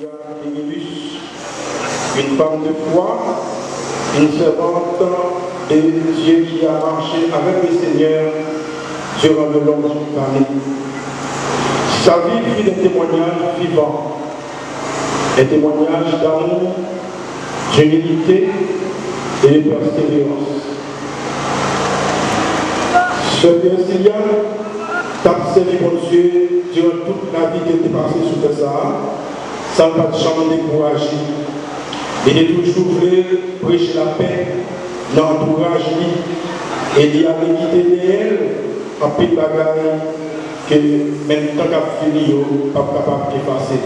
Cécilia Emilus, une femme de foi, une servante de Dieu qui a marché avec le Seigneur durant de longues années. Sa vie fut des témoignages vivants, des témoignages d'amour, d'humilité et de persévérance. Sœur Cécilia t'a servi mon Dieu durant toute la vie qui était passée sur le Sahara, sans pas de chambre découragé. Il est toujours voulu prêcher la paix dans l'entourage et il y a quitté d'elle en pile de bagaille que même tant qu'à finir, pas capable d'effacer.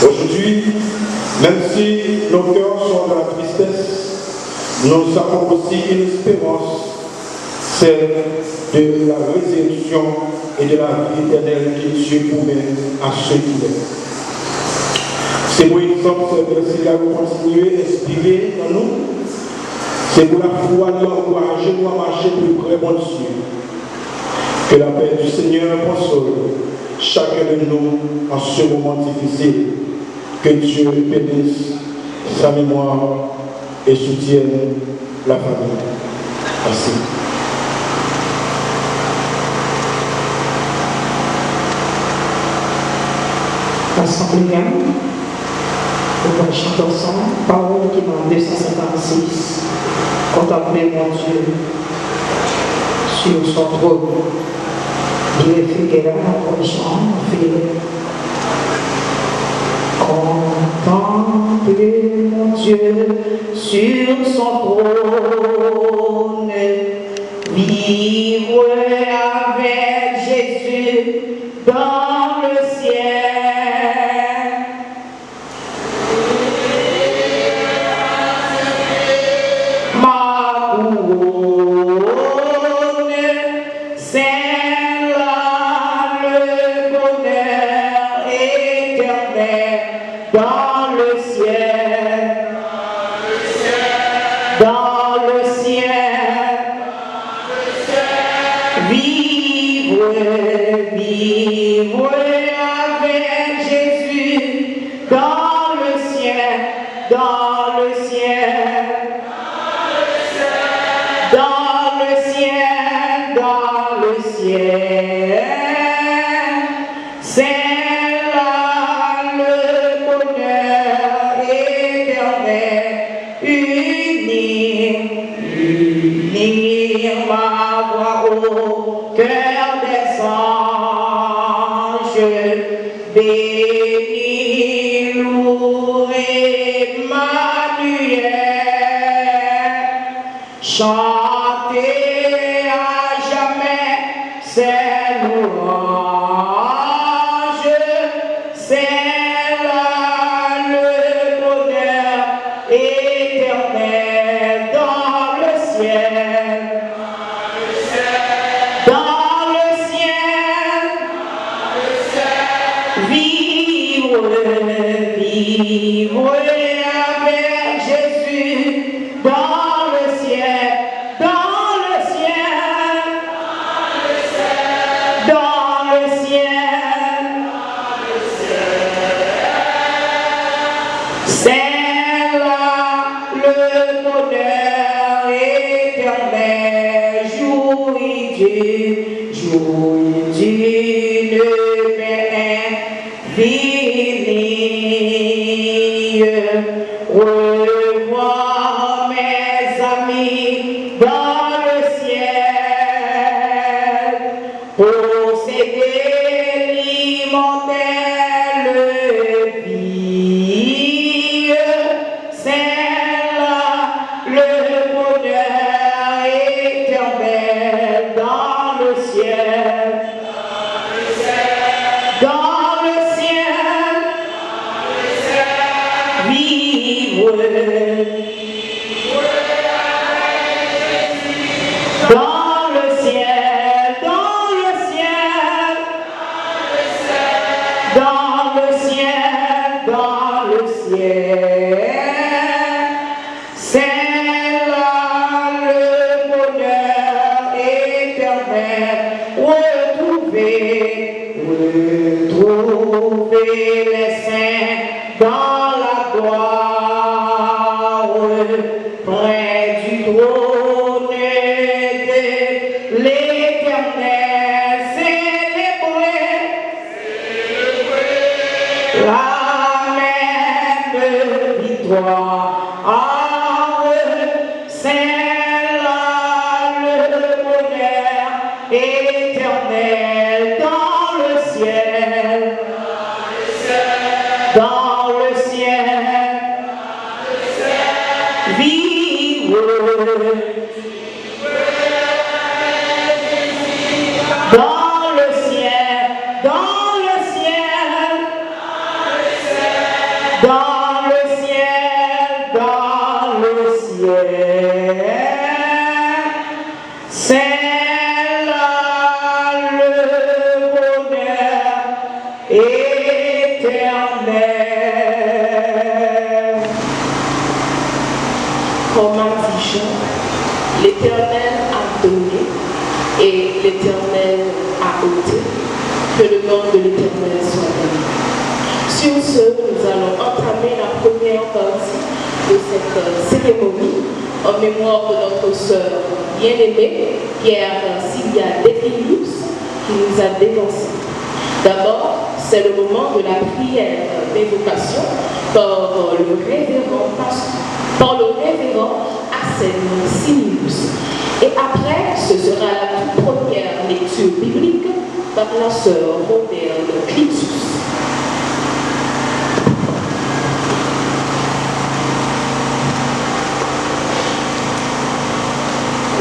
Aujourd'hui, même si nos cœurs sont dans la tristesse, nous avons aussi une espérance, celle de la résurrection et de la vie éternelle que Dieu promet à ceux qui l'aiment. C'est pour exemple que Cécilia va continuer à inspirer en nous. C'est pour la foi de l'encourager nous à marcher plus près de Dieu. Que la paix du Seigneur console chacun de nous en ce moment difficile. Que Dieu bénisse sa mémoire et soutienne la famille. Merci. Assemblée, on va chanter ensemble, parole qui est en 256, contempler mon Dieu sur son trône. Dieu fait là, on chante, contempler mon Dieu sur son trône, vivre avec Jésus dans le ciel. Retrouver saints dans la gloire, près du trône de l'Éternel, célébrez la même victoire. C'est là le bonheur éternel dans le ciel. Dans le ciel, vivre. Dans le ciel, dans le ciel, dans le ciel, dans le ciel. C'est là le bonheur éternel. Comme a dit Jean, l'Éternel a donné et l'Éternel a ôté. Que le nom de l'Éternel soit béni. Sur ce, nous allons entamer la première partie de cette cérémonie en mémoire de notre sœur bien-aimée, Pierre Sylvia Défilius, qui nous a dévancés. D'abord, c'est le moment de la prière d'évocation par le révérend Arsène Sinius. Et après, ce sera la toute première lecture biblique par la sœur moderne Clitus.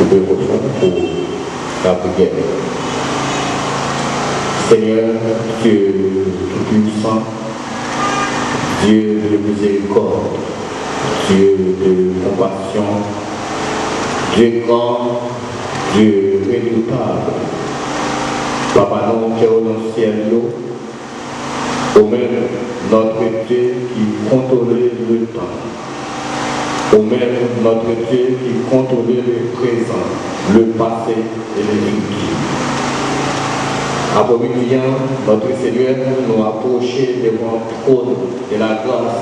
Pour la prière. Seigneur, Dieu tout-puissant, Dieu de miséricorde, Dieu de compassion, Dieu grand, Dieu redoutable, Papa non qui est au ciel, au même notre Dieu qui contrôle le temps, au même notre Dieu qui contrôle le présent, le passé et le futur. Après-midi, notre Seigneur nous approcher devant le trône de la grâce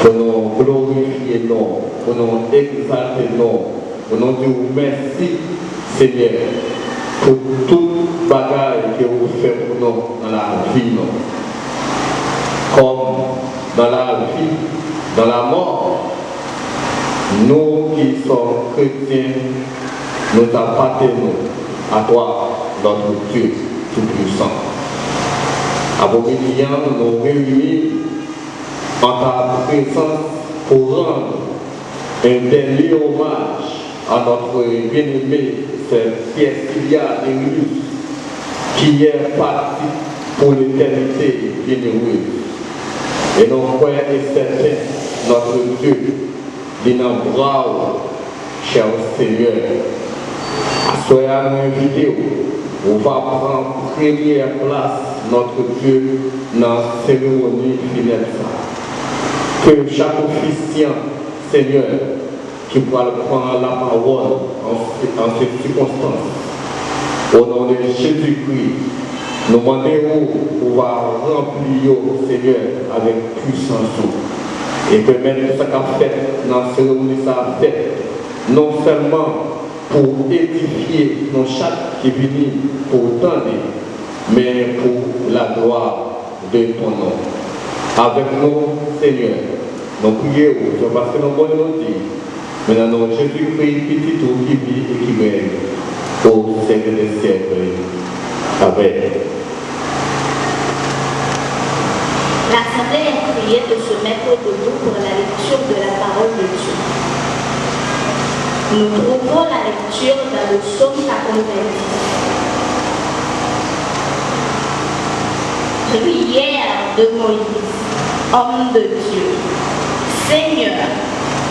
pour nous glorifier, pour nous exalter, pour nous dire merci, Seigneur, pour toute bagaille que vous faites pour nous dans la vie, comme dans la vie, dans la mort. Nous qui sommes chrétiens, nous appartenons à toi, notre Dieu tout-puissant. Après-midi, nous réunis en ta présence pour rendre un dernier hommage à notre bien-aimé, Pierre Sylvia Défilius, qui est parti pour l'éternité bienheureuse. Et nos frères et sœurs, notre Dieu, bravo, cher Seigneur. Soyez à une vidéo, on va prendre première place, notre Dieu, dans la cérémonie finale. Que chaque officiant, Seigneur, qui pourra prendre la parole en ces circonstances, au nom de Jésus-Christ, nous demandons pouvoir remplir, Seigneur, avec puissance. Et que même ce qu'a fait dans la cérémonie, ça a fait, non seulement pour édifier nos chaque qui vient pour tendre, mais pour la gloire de ton nom. Avec nous, Seigneur, nous prions, parce que nous voulons dire, mais dans notre Jésus-Christ, petit tout qui vit et qui règne au siècle des siècles. Amen. L'Assemblée est priée de se mettre debout pour la lecture de la parole de Dieu. Nous trouvons la lecture dans le psaume 90. Prière de Moïse, homme de Dieu. Seigneur,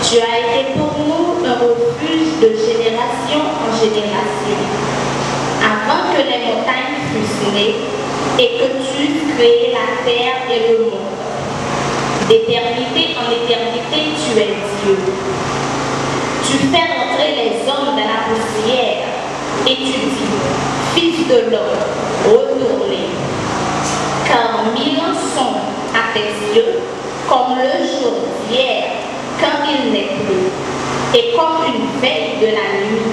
tu as été pour nous un refuge de génération en génération. Avant que les montagnes fussent nées et que tu créais la terre et le monde. D'éternité en éternité, tu es Dieu. Tu fais rentrer les hommes dans la poussière et tu dis, Fils de l'homme, retournez. Car 1000 ans sont à tes yeux, comme le jour d'hier, quand il n'est plus, et comme une veille de la nuit.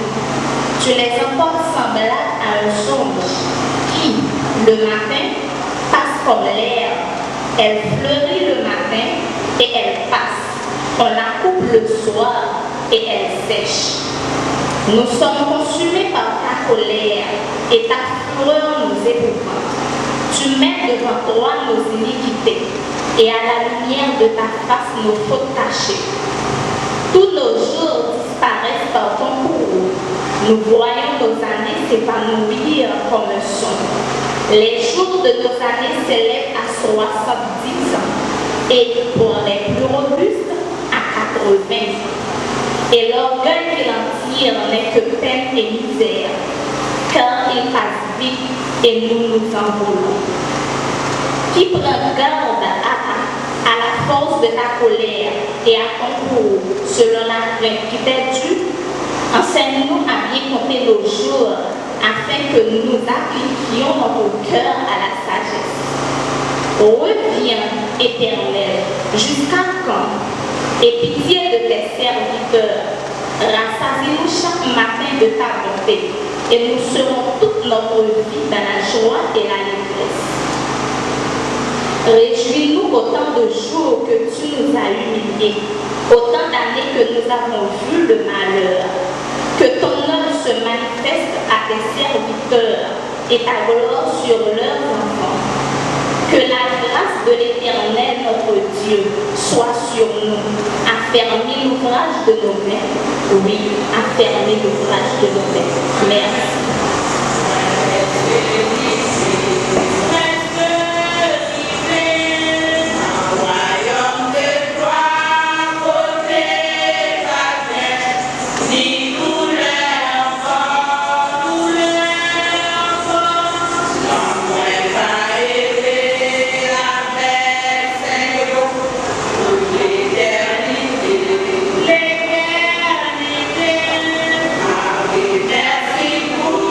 Tu les emportes semblables à un songe qui, le matin, passe comme l'air. Elle fleurit le matin et elle passe. On la coupe le soir et elle sèche. Nous sommes consumés par ta colère et ta fureur nous épouvante. Tu mets devant toi nos iniquités et à la lumière de ta face nos fautes cachées. Tous nos jours disparaissent par ton courroux. Nous voyons nos années s'épanouir comme un son. Les jours de nos années s'élèvent à 70 ans et pour les plus robustes à 80 ans. Et l'orgueil qui en tire n'est que peine et misère, car il passe vite et nous nous envolons. Qui prend garde à la force de ta colère et à ton cours selon la crainte qui t'est due, enseigne-nous à bien compter nos jours afin que nous nous appliquions notre cœur à la sagesse. Reviens, Éternel, jusqu'à quand? Et pitié de tes serviteurs, rassasie-nous chaque matin de ta bonté et nous serons toute notre vie dans la joie et la détresse. Réjouis-nous autant de jours que tu nous as humiliés, autant d'années que nous avons vu le malheur. Que ton œuvre se manifeste à tes serviteurs et ta gloire sur leurs enfants. Que la grâce de l'Éternel, notre Dieu, soit sur nous. Affermis l'ouvrage de nos mains. Oui, affermis l'ouvrage de nos mains. Merci. Merci pour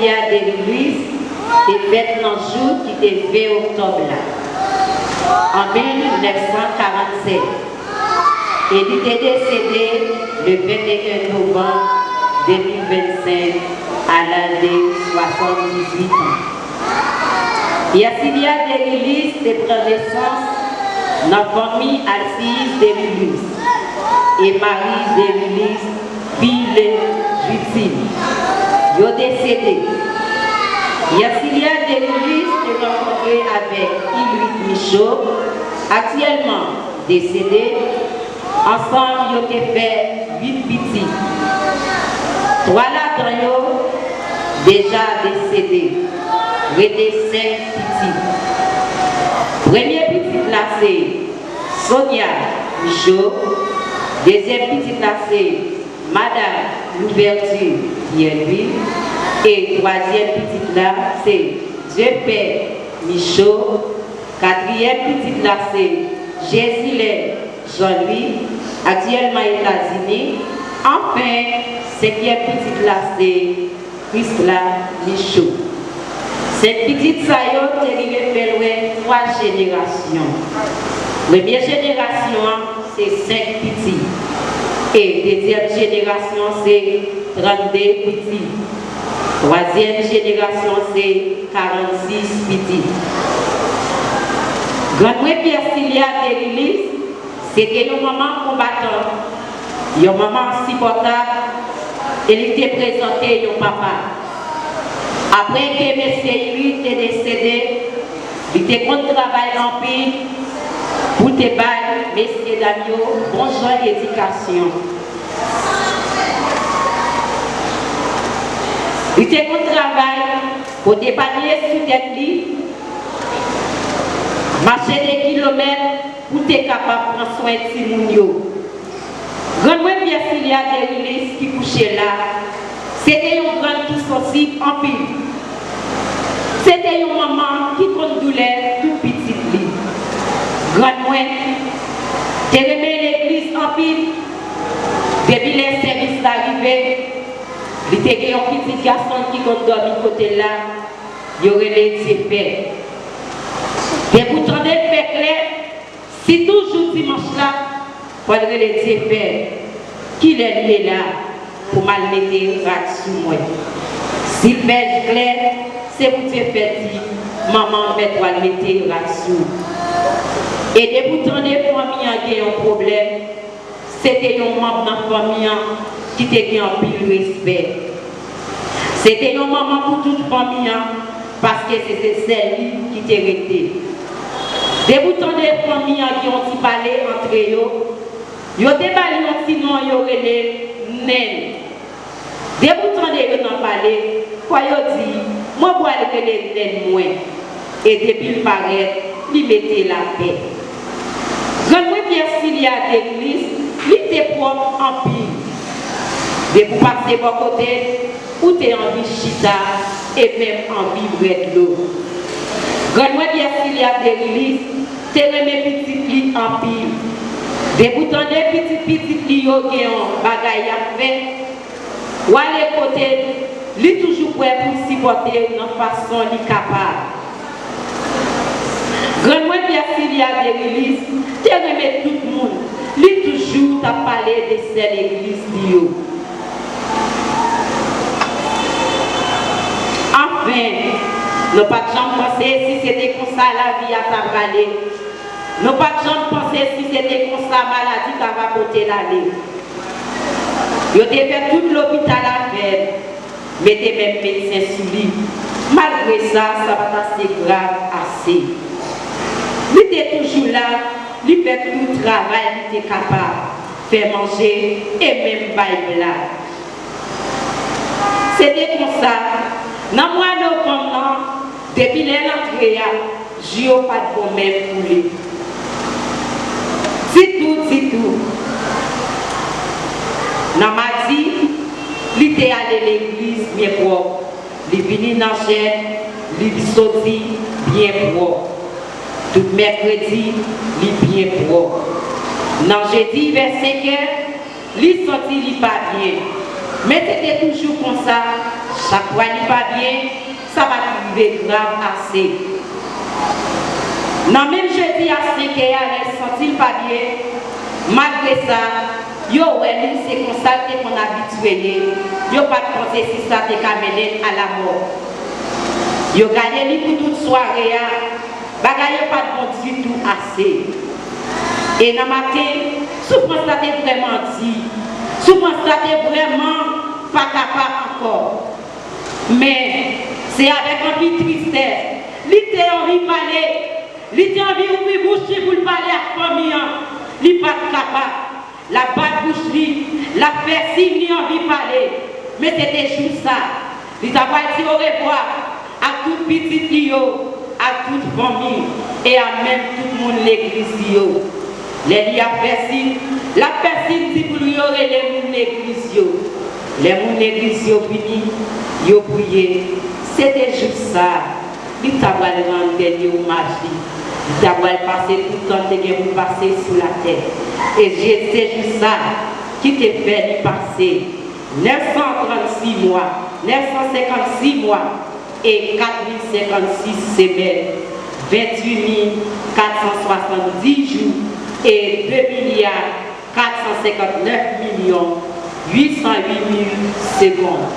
Yasilia de l'église est faite dans le jour qui était 20 octobre là, en 1947. Et il est décédé le 21 novembre 2025 à l'âge de 78 ans. Yasilia de l'église est pris naissance dans la famille Alcise de l'église et Marie de l'église, fille de Jutine. Ils ont décédé. Yasilia de l'église est rencontré avec Ylwit Michaud, actuellement décédé. Ensemble, ils ont fait 8 petits. 3 là-dedans, déjà décédés. Il y a 5 petits. Premier petit là, c'est Sonia Michaud. Deuxième petite là, c'est Madame Louverture Pierre-Louis. Et troisième petite là, c'est Dieu-Père Michaud. Quatrième petite là, c'est Jésilène Jean-Louis, actuellement aux États-Unis. Enfin, cinquième petite là, c'est Christla Michaud. Cette petite ça y est arrivée faire 3 générations. Première génération, c'est 5 petits. Et deuxième génération, c'est 32 petits. Troisième génération, c'est 46 petits. Grand-mère Yasilia de l'église, c'était une maman combattant, une maman supportable, elle était présentée au papa. Après que M. Ylwit est décédé, il était contre travail en pays pour te battre, messieurs Damio, bonjour éducation. Il était contre travail pour dépanner sur tête lit, marcher des kilomètres pour être capable de prendre soin de Simounio. Grand-mère Yasilia de l'église qui couchait là, c'était une grande qui sensible en pile. C'était une maman qui prend douleur tout petit lit. Grand-mère, tu remets l'église en pile. Depuis les services arrivés, il était un petit garçon qui compte dormir côté là, il y aurait les effets. Et pour tendre le fait clair, si toujours dimanche là, il faudrait les effets qui est là pour mal mettre rat sur moi. S'il fait clair, c'est pour te faire dire, maman met toi mettre rat sur. Et de pour tendre les familles qui ont un problème, c'était un membre de la famille qui te un pile respect. C'était un maman pour toute famille parce que c'était celle qui t'a arrêté. Des boutons de famille qui ont parlé entre eux, ils ont débalé un petit nom, ils ont relé Nen. Des boutons de eux ont parlé, quoi ils ont dit, moi je vais les Nen moins. Et depuis le paraît, ils mettaient la paix. Grand-mère Yasilia de l'église, il était propre en pile. De vous passer de bon côté, où tu es en vie chita et même en vie de l'eau. Grand-mère Yasilia de l'église, tu es mes petites lits en pile. De vous tendre petites lits qui ont bagaille à faire. Ou à les côtés, il est toujours prêt pour supporter de façon capable. Grand-mère Yasilia de l'église, tu remets tout le monde. Il toujours t'a parlé de cette église. Enfin, nous pas de gens penser si c'était comme ça la vie à t'abraller. Nous pas de gens penser si c'était comme ça la maladie t'a va porter l'aller. Ils ont fait tout l'hôpital à faire, mettez même médecin sur lui. Malgré ça, ça va assez grave assez. Il était toujours là, il fait tout le travail, il était capable de faire manger et même bailler là. C'était comme ça. Dans le mois de novembre, depuis l'entrée, je n'ai pas de bon même pour lui. C'est tout. Dans ma vie, il était allé à l'église bien propre. Il est venu dans la chaîne, il est sorti bien propre. Tout mercredi, il est bien propre. Dans jeudi, vers 5 heures, il est sorti, il n'est pas bien. Mais c'était toujours comme ça. Chaque fois qu'il pas bien, ça va arriver grave assez. Non, même jeudi à 5 heures, elle ne sentit pas bien. Malgré ça, yo, ouais, c'est comme ça qu'on a habitué. Yo pas de penser si ça t'est amené à la mort. Yo gardé lui pour toute soirée. Bagaille pas de bon du tout assez. Et dans le matin, souffrance ça t'est vraiment dit. Souffrance ça t'est vraiment pas capable encore. Mais c'est avec un peu de tristesse. L'été envie de parler. L'été envie de boucher pour parler à la famille. Il n'est pas capable. La batte bouche, la personne n'a envie de parler. Mais c'était juste ça. Il t'a dit au revoir à toute petite Kio, à toute famille et à même tout le monde l'église. Les liens personne, la personne dit pour lui les gens l'église. Les gens l'église fini, ils ont prié. C'était juste ça. Il t'a rendre dernier hommage. Il t'a passer tout le temps que vous passez sur la terre. Et c'est juste ça qui te fait y passer 936 mois, 956 mois et 4056 semaines, 28 470 jours et 2 459 808 000 secondes.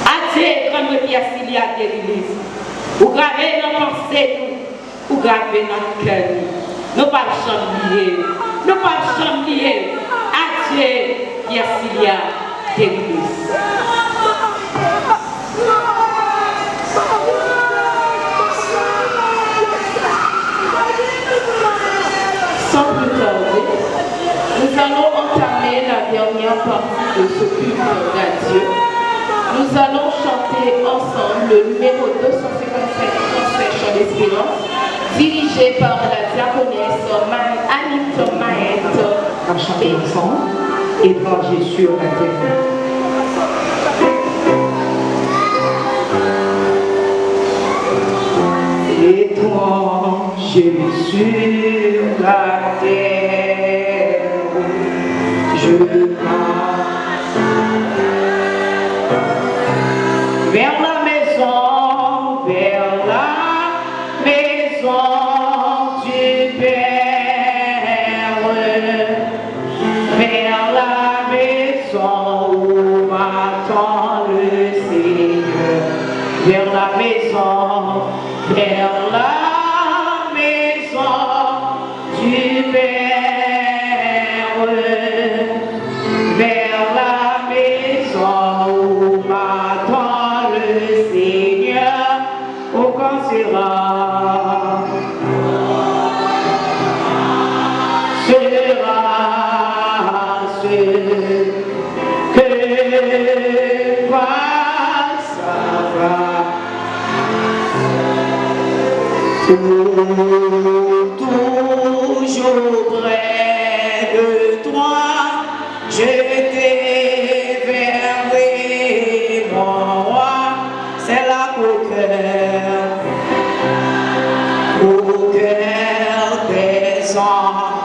Adieu, grande Pierre Cilia de l'Église. Vous gravez dans la pensée, vous gravez dans le cœur. Nous pas chamblier. Nous pas chamblier. Adieu, Pierre Cilia de l'Église. Sans plus tarder, nous allons entamer la dernière partie de ce culte d'adieu. Nous allons chanter ensemble le numéro 255 Chant d'Espérance, dirigé par la diaconesse Anita Maët. À chanter ensemble et branger sur la terre. Et toi, j'ai mis sur la terre, je marche vers la maison du Père, vers la maison où m'attend le Seigneur, vers la maison du Père, vers la maison où m'attend le Seigneur, où quand sera ce que va savoir. Toujours près de toi, je t'ai verrai, mon roi, c'est là qu'au cœur des hommes,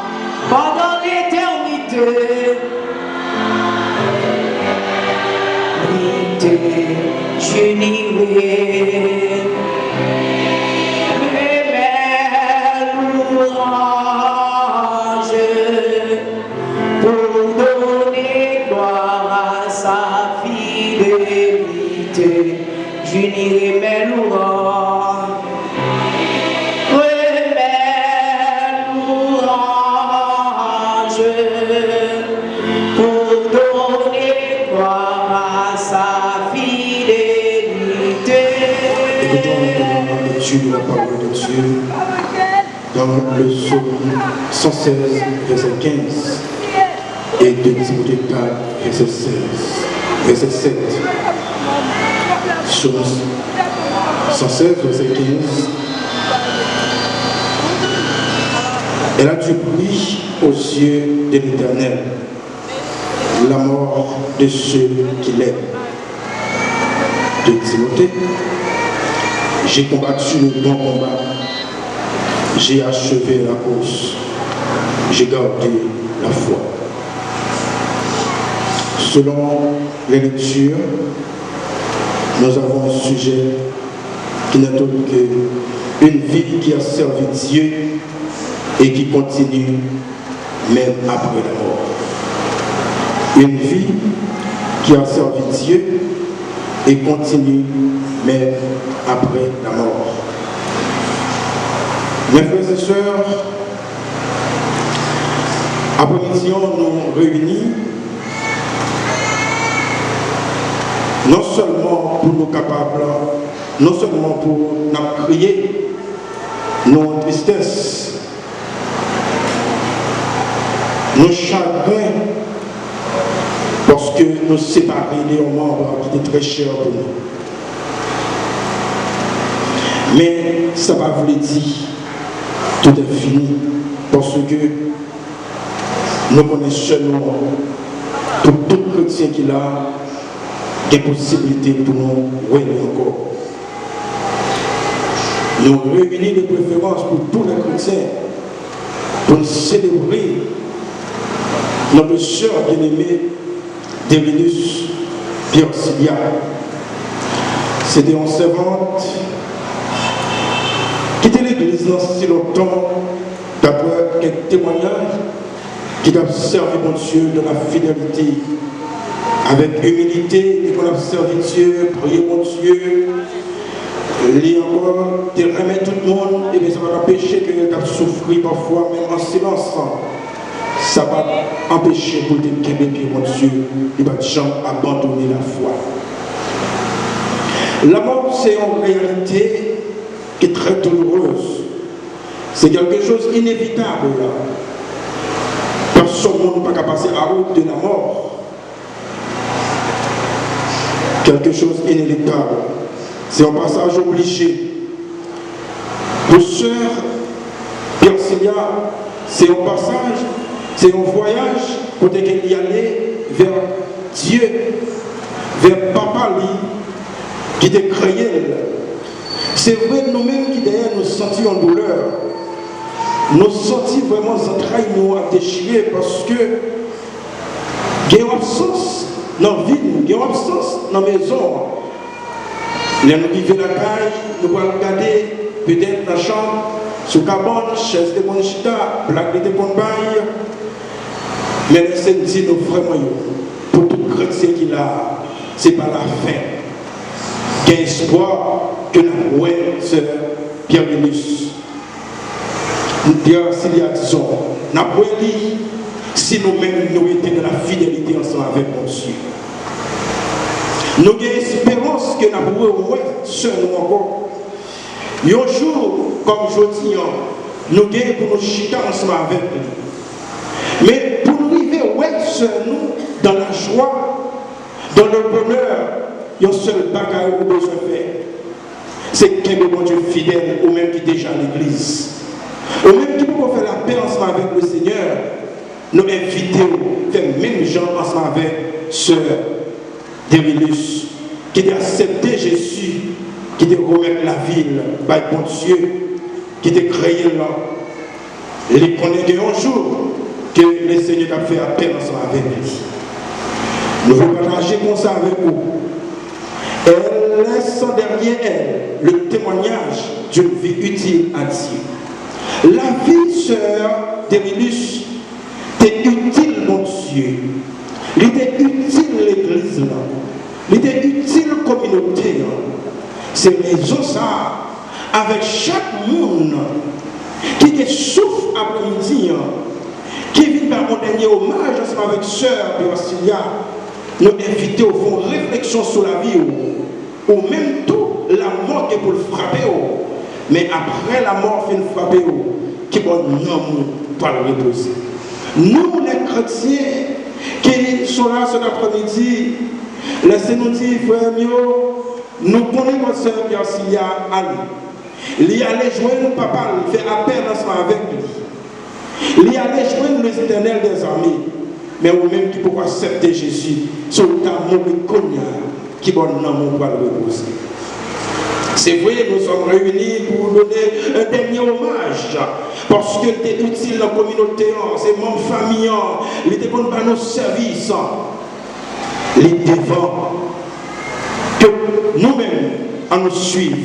pendant l'éternité, j'unirai. Pour donner gloire à sa fidélité, j'unirai mes louanges. Mes louanges, pour donner gloire à sa fidélité. Écoutons maintenant la lecture de la parole de Dieu dans le psaume 116, verset 15 et de Timothée 4, verset 16, verset 7. Psaume 116, verset 15. Elle a du bruit aux yeux de l'Éternel, la mort de ceux qui l'aiment. De Timothée, j'ai combattu le bon combat. J'ai achevé la course, j'ai gardé la foi. Selon les lectures, nous avons un sujet qui n'est autre qu'une vie qui a servi Dieu et qui continue même après la mort. Une vie qui a servi Dieu et continue même après la mort. Mes frères et sœurs, après-midi, nous réunis non seulement pour nous capables, non seulement pour nous crier nos tristesses, nos chagrins, parce que nous séparons les membres qui étaient très chers pour nous. Mais ça va vous le dire, tout est fini, parce que nous connaissons seulement pour tout chrétien qui a des possibilités pour nous réunir encore. Nous réunissons de préférence pour tous les chrétiens pour nous célébrer notre sœur bien-aimée Dérilus Piercilia. C'était une servante qui était l'église dans si longtemps, d'après quelques témoignages, qui a servi mon Dieu de la fidélité, avec humilité, et qu'on a servi Dieu, prier mon Dieu, lui encore, de remettre tout le monde, et bien ça va empêcher que tu souffrir parfois, même en silence. Ça va empêcher pour te québec, mon Dieu, il va jamais abandonner la foi. La mort, c'est en réalité qui est très douloureuse. C'est quelque chose d'inévitable là. Personne ne peut pas passer à route de la mort. Quelque chose d'inéluctable. C'est un passage obligé. Pour sœur Piercilia, c'est un passage, c'est un voyage pour qu'elle y allait vers Dieu, vers Papa lui, qui t'a créé. C'est vrai, nous-mêmes qui derrière nous sentions en douleur, nous sentions vraiment entrailles nous à déchirer parce que il y a une absence dans la vie, il y a une absence dans la maison. Là, nous vivons la caille, nous allons regarder peut-être la chambre, sous cabane, chaise de bon chita, blague de bon bail. Mais laissez nous dire vraiment, pour tout chrétien qui l'a, c'est pas la fin. Il y a espoir que nous voyons, sœur Pierre-Vénus. Pierre-Cilia, disons, nous voyons si nous-mêmes nous étions dans la fidélité ensemble avec mon Dieu. Nous avons espérance que nous pouvons voir sœur nous encore. Un jour, comme je dis, nous avons pour nous chiter ensemble avec lui. Mais pour nous arriver ouais, sœur nous, dans la joie, dans le bonheur, il y a un seul bagage que nous devons faire. C'est qu'il y a bon Dieu fidèle, ou même qui est déjà à l'église. Ou même qui peut faire la paix ensemble avec le Seigneur, nous invitons, faire même gens ensemble avec sœur Dérilus, qui a accepté Jésus, qui a remettre la ville, par bon Dieu, qui a créé là. Il connaît qu'un jour que le Seigneur a fait la paix ensemble avec lui. Nous voulons partager comme ça avec vous. Elle laisse derrière elle le témoignage d'une vie utile à Dieu. La vie, sœur Dérilus, était utile, mon Dieu. Il était utile l'église là. Il était utile la communauté là. C'est raison ça, avec chaque monde qui souffre après-midi, qui vient par mon dernier hommage ensemble avec sœur Piercilia, nous inviter au fond réflexion sur la vie ou même tout la mort qui est pour le frapper mais après la mort fait le frapper qui bon non pour le reposer. Nous les chrétiens qui sont là cet après-midi, laissez-nous dire frère nous connaissons notre sœur Piercilia Ali. Il allait joindre papa, il fait appel ensemble avec lui. Il allait joindre les éternels des armées. Mais vous-même qui pouvez accepter Jésus, c'est le amour qui va nous reposer. C'est vrai, nous sommes réunis pour vous donner un dernier hommage. Parce que c'est utile dans la communauté, c'est mon famille, il était bon dans nos services. les devants, que nous-mêmes, en nous suivre.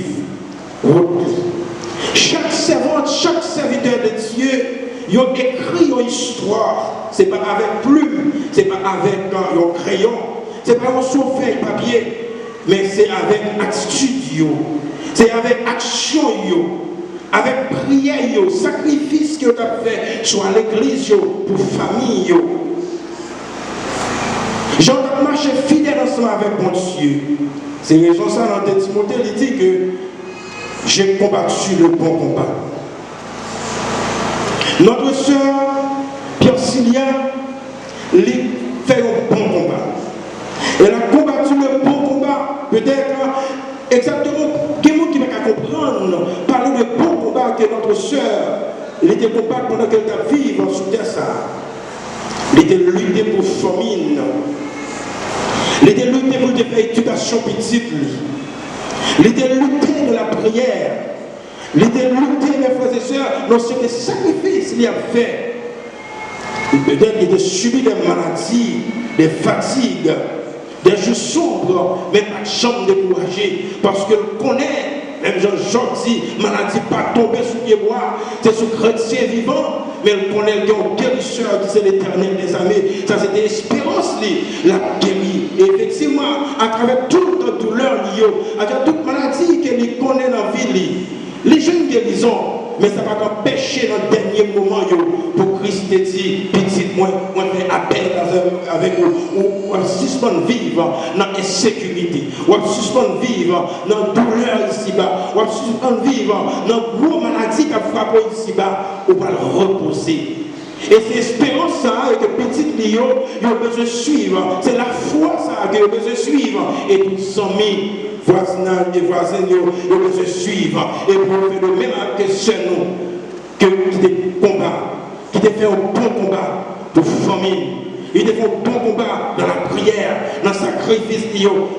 Chaque servante, chaque serviteur de Dieu, ils ont écrit une histoire. Ce n'est pas avec plume, ce n'est pas avec un crayon, ce n'est pas sur feuille papier, mais c'est avec attitude, c'est avec action, avec prière, sacrifice que tu as fait soit à l'église, pour famille. Jean a marché fidèle ensemble avec mon Dieu. C'est raison ça dans Timothée, il dit que j'ai combattu le bon combat. Notre soeur Pierre Cilia, lui fait un bon combat. Elle a combattu le bon combat. Peut-être exactement, quelqu'un qui va comprendre, parler de bon combat que notre soeur, elle était combattre pendant qu'elle était vivre sur terre. Elle était lutter pour famine. Elle était lutter pour faire éducation petite. Elle était lutter de la prière. Elle était lutter, mes frères et sœurs, dans ce que sacrifices qu'il a fait. Peut-être qu'il a subi des maladies, des fatigues, des jours sombres, mais pas de chambre découragée, parce qu'elle connaît, même Jean-Jacques dit, maladie pas tomber sous pied bois, c'est sous chrétien vivant, mais elle connaît le guérisseur qui c'est l'Éternel des armées. Ça c'était l'espérance, la guérit. Et effectivement, à travers toute douleur liée, à travers toute maladie qu'elle connaît dans la vie, les jeunes guérisons, mais ça va t'empêcher dans le dernier moment pour Christ te dit, petit, moi fait appel avec vous, ou suspendre vivre dans l'insécurité, ou suspendre vivre dans la douleur ici-bas, ou suspendre vivre dans la grosse maladie qui a frappé ici-bas, ou va le reposer. Et c'est l'espérance ça que petit Lio, il a besoin de suivre. C'est la foi ça qu'il a besoin de suivre. Et tous 100 000 voisins et voisines, il a besoin de suivre. Et pour faire le même question que qui te combat, qui te fait un bon combat de famille. Il te fait un bon combat dans la prière, dans le sacrifice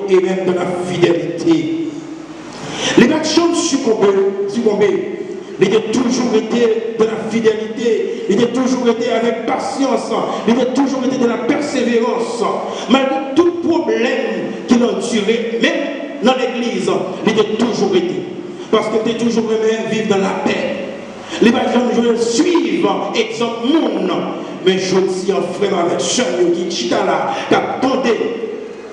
et même dans la fidélité. Les actions succomber. Il a toujours été de la fidélité, il a toujours été avec patience, il a toujours été de la persévérance. Malgré tout problème qu'il a enduré, même dans l'église, il a toujours été. Parce qu'il a toujours aimé vivre dans la paix. Les gens je suivre, exemple monde. Mais je dis en frère avec Jean qui chita là, qui attendait,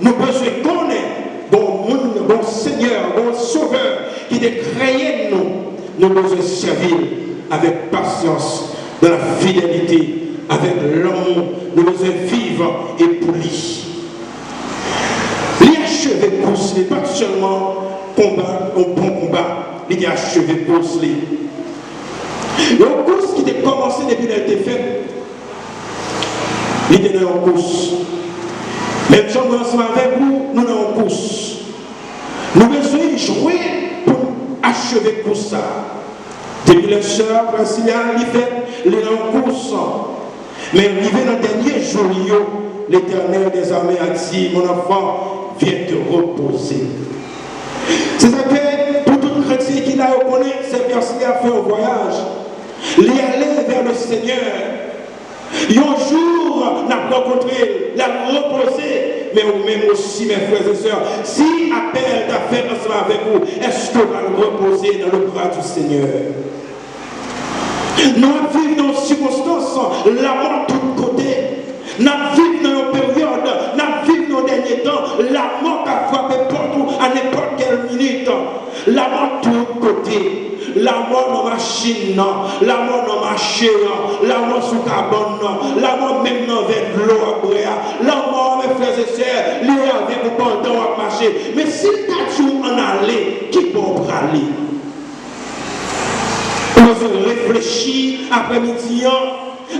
nous besoin qu'on ait bon Seigneur, bon Sauveur, qui a créé nous devons servir avec patience, dans la fidélité, avec l'amour, nous devons vivre et pour lui. Il a achevé pour cela, pas seulement combat, un bon combat, il a achevé pour cela. Le course qui a commencé depuis qu'elle était faite, il était en course. Même si on est ensemble avec vous, nous sommes en course. Nous devons jouer pour achever pour ça. Depuis les sœurs, Francilia, il est en course. Mais arrivé dans le dernier jour, l'Éternel des armées a dit, mon enfant, viens te reposer. C'est ça que pour tout chrétien qui l'a reconnu, c'est Francilia a fait un voyage. Il est allé vers le Seigneur. Et un jour, on a rencontré, l'a reposé, mais vous-même aussi, mes frères et sœurs, si appel t'a fait ensemble avec vous, est-ce qu'on va le reposer dans le bras du Seigneur? Nous vivons dans une circonstance, la mort de tous côtés. Nous vivons dans une période, nous vivons dans les derniers temps, la mort a frappé partout, à n'importe quelle minute. La mort de tous côtés. La mort dans la machine, la mort dans la marché, la mort sous carbone, la mort même dans l'eau, la mort, mes frères et sœurs, lié avec vous pendant à marcher. Mais si tu as en aller, qui peut aller? Vous réfléchir après-midi,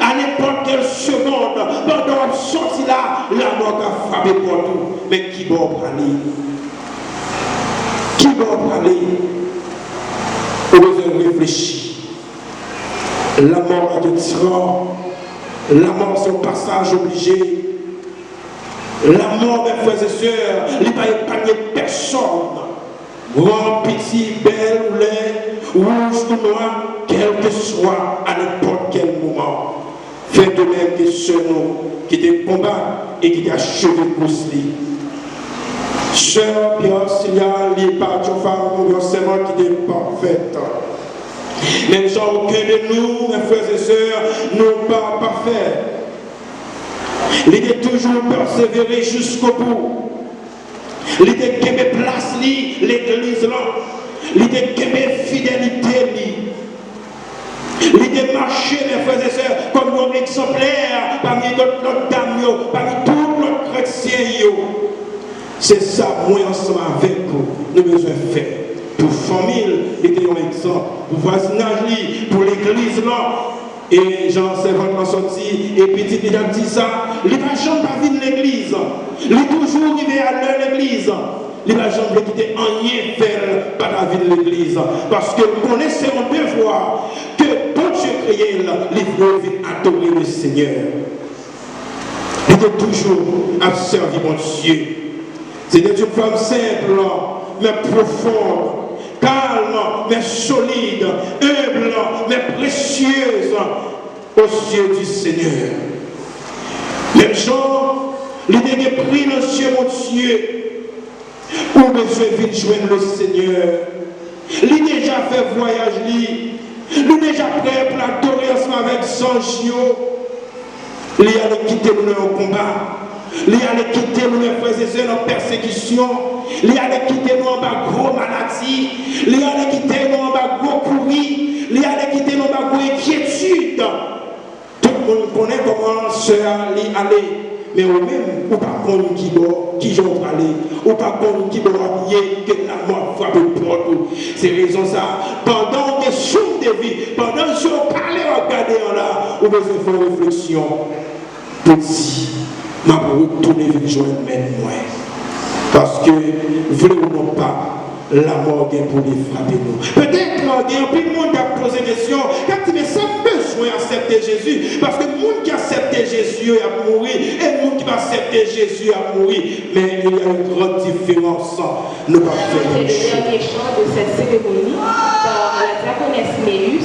à n'importe quelle seconde, pendant que sorti là, la mort a frappé partout. Mais qui peut aller? Qui peut aller? Vous réfléchir. La mort est un tyran. La mort c'est un passage obligé. La mort, mes frères et sœurs, il ne va pas épargner personne. Grand, petit, belle ou laid, rouge ou noir, quel que soit, à n'importe quel moment. Faites de même que ceux qui te combattent et qui t'achèvent pour cela. Sœur, bien, s'il y a les parties femmes, bien seulement qui est parfaite. Même si aucun de nous, mes frères et sœurs, n'ont pas parfait. Il est toujours persévéré jusqu'au bout. Il est qui me place l'église là. Il est qui me fidélité. Il est marché, mes frères et sœurs, comme un exemplaire parmi d'autres dames, parmi tous les chrétiens. C'est ça, moi, ensemble avec vous, nous avons besoin de faire. Pour la famille, était un exemple. Pour le voisinage, pour l'église là. Et Jean Servant m'a sorti, et petit, il a dit ça. Il n'a jamais pas vu l'église. Il est toujours arrivé à l'église. Il n'a jamais quitté un lien faire par la vie de l'église. Parce que connaissez mon devoir que bon Dieu créé, il veut adorer le Seigneur. Il est toujours à servir mon Dieu. C'était une femme simple, mais profonde, calme, mais solide, humble, mais précieuse aux yeux du Seigneur. Les gens, il a pris le ciel, mon Dieu, pour besoin de joindre le Seigneur. Il a déjà fait voyage, il est déjà prêt pour l'adorer ensemble avec son chiot. Il a quitté le combat. Il allait quitter nous, mes frères et sœurs, en persécution. Il allait quitter nous en bas gros maladie. Il allait quitter nous en bas gros courir. Il allait quitter nous en bas gros inquiétude. Tout le monde connaît comment sœur aller. Mais au même, ou pas contre qui j'en aller. Ou pas contre qui doit habiller que la mort frappe le porte. C'est raison ça. Pendant des souffles de vie, pendant que je parlais, regardez en là, ou besoin de faire réflexion. Petit. Je vais retourner vers joindre moi. Parce que, voulez ou non pas, la mort est pour les frapper nous. Peut-être qu'il y a un peu de monde qui a posé des questions. Quand il me semble besoin d'accepter Jésus. Parce que le monde qui a accepté Jésus a mouru. Et le monde qui va accepter Jésus a mouru. Mais il y a une grande différence. Nous ne pas faire le dernier chant de cette cérémonie par la diaconesse Méus.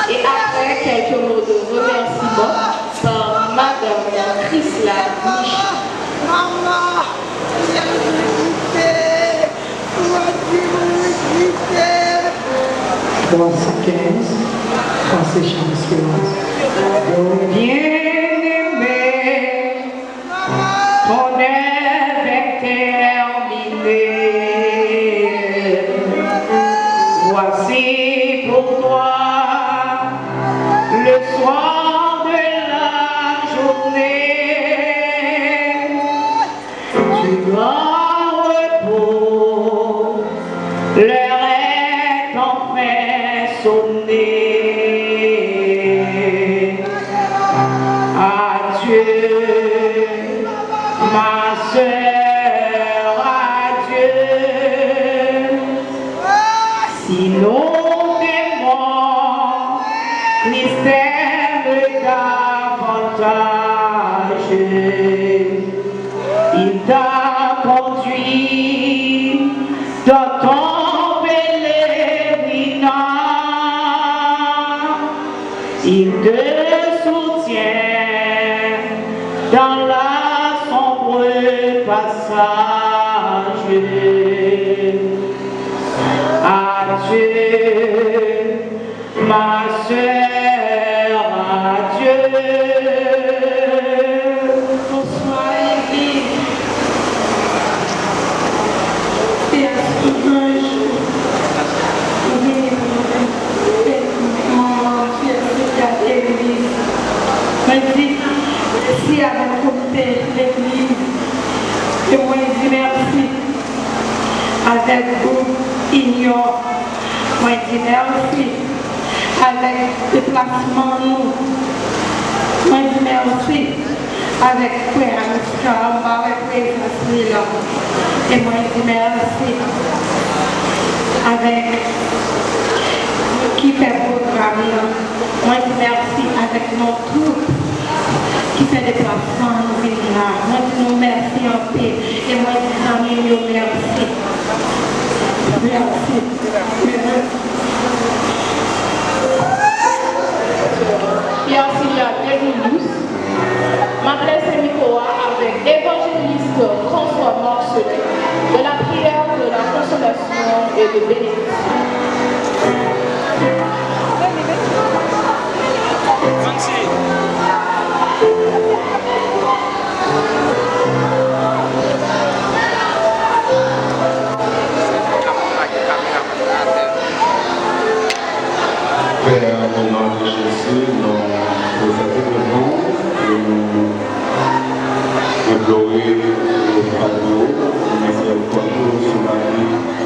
Et après quelques mots de remerciement par Madame Chrysla Micha. Maman, Passez chant suivant. Bien-aimé, ton rêve est terminé. Voici pour toi le soir de la journée du grand repos. L'heure est enfin sonnée. Adieu, ma sœur, adieu. Si nous t'aimons, Christ t'aime davantage. Il t'a conduit dans ton pèlerinage. Il te soutient dans la sombre passage. Adieu, ma sœur, adieu. bonsoir Église. Et à ce ange, merci à votre comité de l'église. Et moi, je dis merci. Avec vous, ignore. Moi, je dis merci. Avec le placement, nous. Moi, je dis merci. Avec Frère Anouska, avec Frère Frila. Et moi, je dis merci. Avec qui fait le programme. Moi, je dis merci avec mon troupe qui fait des placements, nous venons là. Moi, je dis merci en paix. Et moi, je dis merci. Merci. Pierre Sylla Déroulous, de bénédiction. Père, au nom de Jésus, nous vous devant et nous implorer le fardeau, miséricorde sur la vie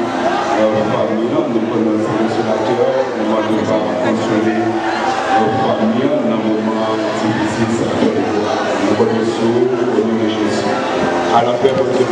de nos familles, nous prononçons sur la terre, nous ne pas consoler nos familles dans un moment difficile, nous connaissons au nom de Jésus. À la paix, votre Dieu.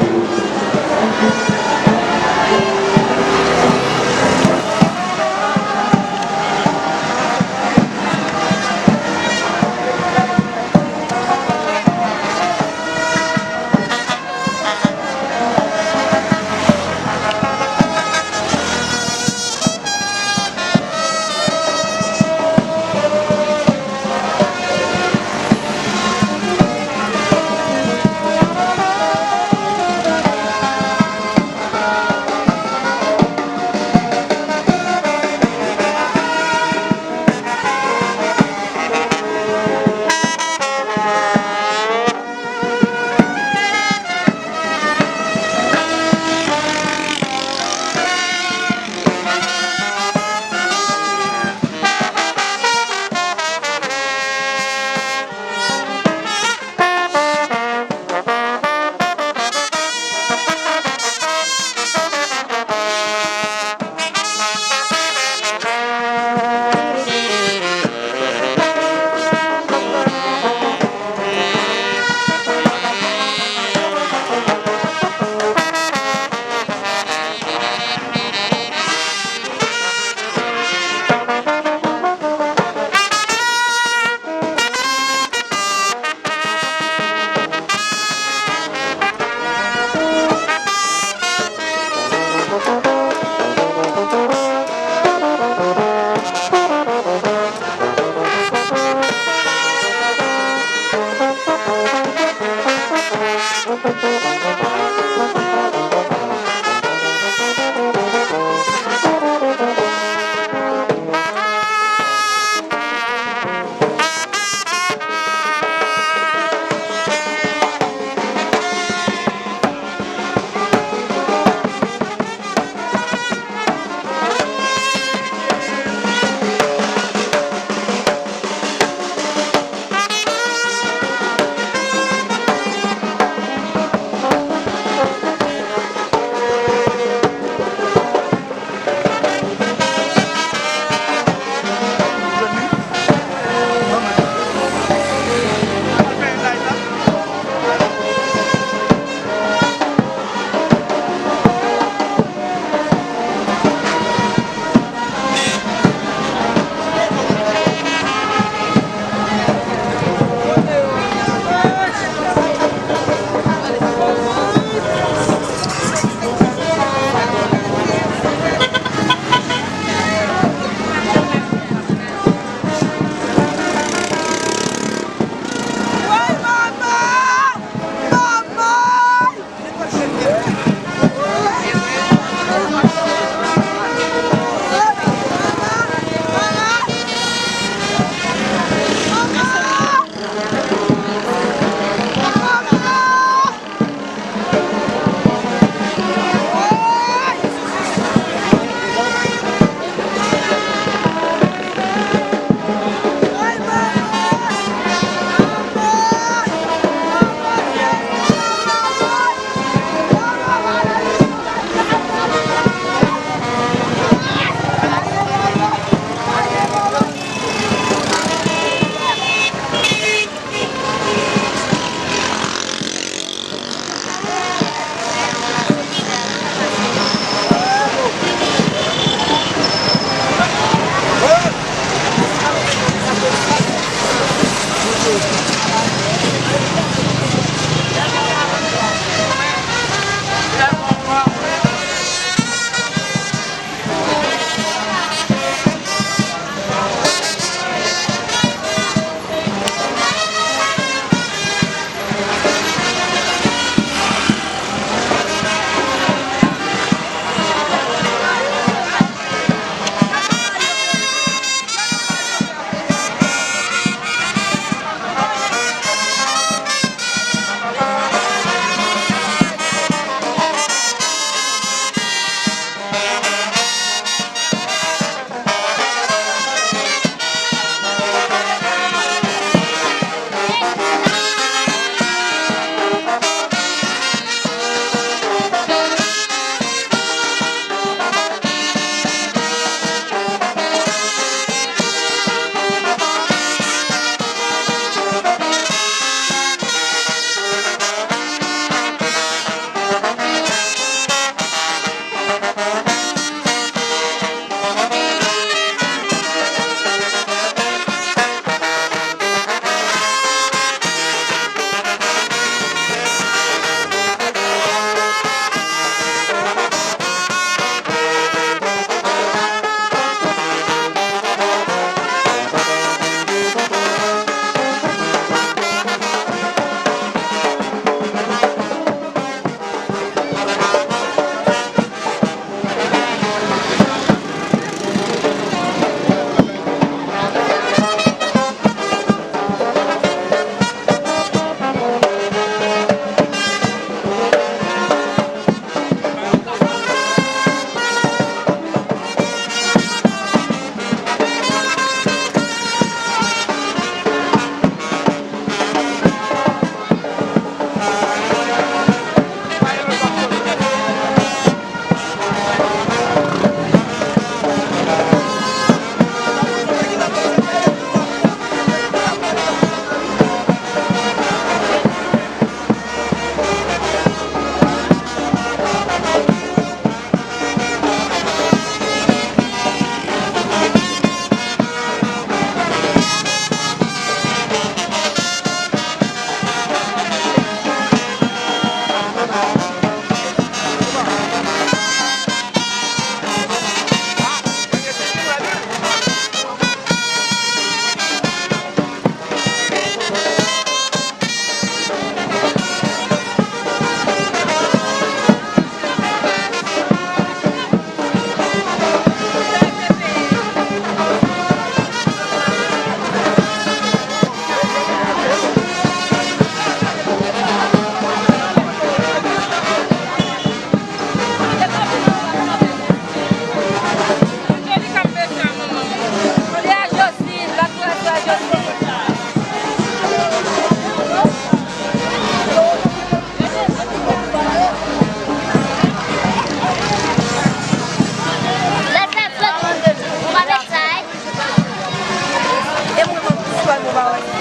Lord.